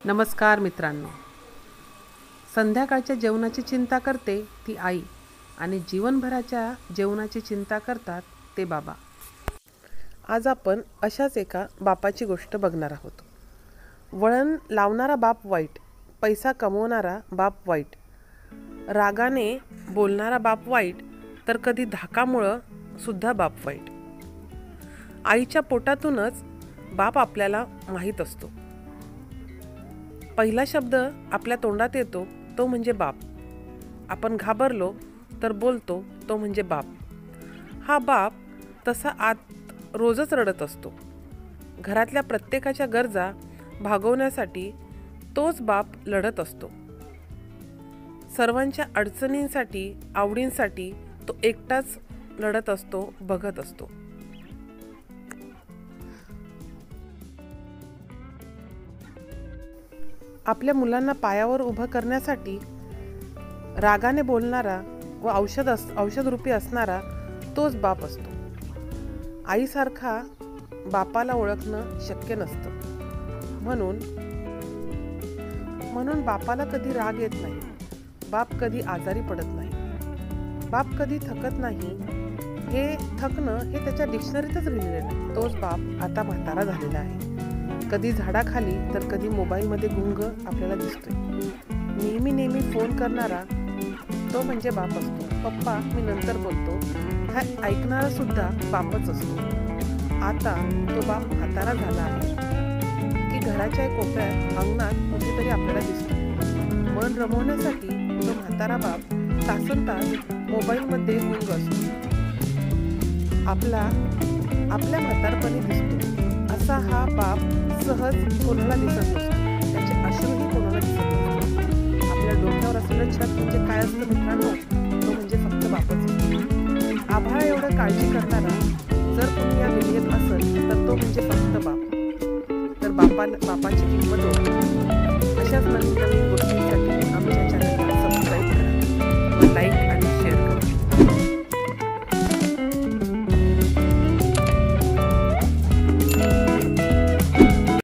नमस्कार मित्रांनो. संध्याकाळच्या जेवणाची चिंता करते ती आई आणि जीवनभराच्या जेवणाची चिंता करतात ते बाबा. आज आपण अशाच एका बापाची गोष्ट बघणार आहोत. वळण लावणारा बाप वाईट, पैसा कमवणारा बाप वाईट, रागाने बोलणारा बाप वाईट, तर कधी धाकामुळं सुद्धा बाप वाईट. आईच्या पोटातूनच बाप आपल्याला माहीत असतो. पहिला शब्द आपल्या तोंडात येतो तो म्हणजे बाप. आपण घाबरलो तर बोलतो तो म्हणजे बाप. हा बाप तसा आत रोजच रडत असतो. घरातल्या प्रत्येकाच्या गरजा भागवण्यासाठी तोच बाप लढत असतो. सर्वांच्या अडचणींसाठी, आवडींसाठी तो एकटाच लढत असतो, बघत असतो. आपल्या मुलांना पायावर उभं करण्यासाठी रागाने बोलणारा व औषधरूपी असणारा तोच बाप असतो. आईसारखा बापाला ओळखणं शक्य नसतं. म्हणून बापाला कधी राग येत नाही. बाप कधी आजारी पडत नाही. बाप कधी थकत नाही. हे थकणं हे त्याच्या डिक्शनरीतच लिहिलेलं नाही. तोच बाप आता म्हातारा झालेला आहे. कधी झाडाखाली तर कधी मोबाईलमध्ये गुंग आपल्याला दिसतोय. नेहमी फोन करणारा तो म्हणजे बाप असतो. पप्पा मी नंतर बोलतो हा ऐकणारा सुद्धा बापच असतो. आता तो बाप म्हातारा झाला आहे की घराच्या एक कोपऱ्यात अंगणात कुठेतरी आपल्याला दिसतो. मन रमवण्यासाठी तो म्हातारा बाप तासनतास मोबाईलमध्ये गुंग असतो. आपल्या म्हातारपणी दिसतो असा हा बाप सहज कोणाला दिसत नसतो. त्याचे अश्रूही कोणाला दिसत नसतो. आपल्या डोक्यावर असलेलं छत म्हणजे काय असतं मित्रांनो? तो म्हणजे फक्त बापच. आभाळ एवढं काळजी करणारा जर कोणी या दुनियेत असेल तर तो म्हणजे फक्त बाप. तर बापाची किंमत ओळखा. अशाच नवीन गोष्टींसाठी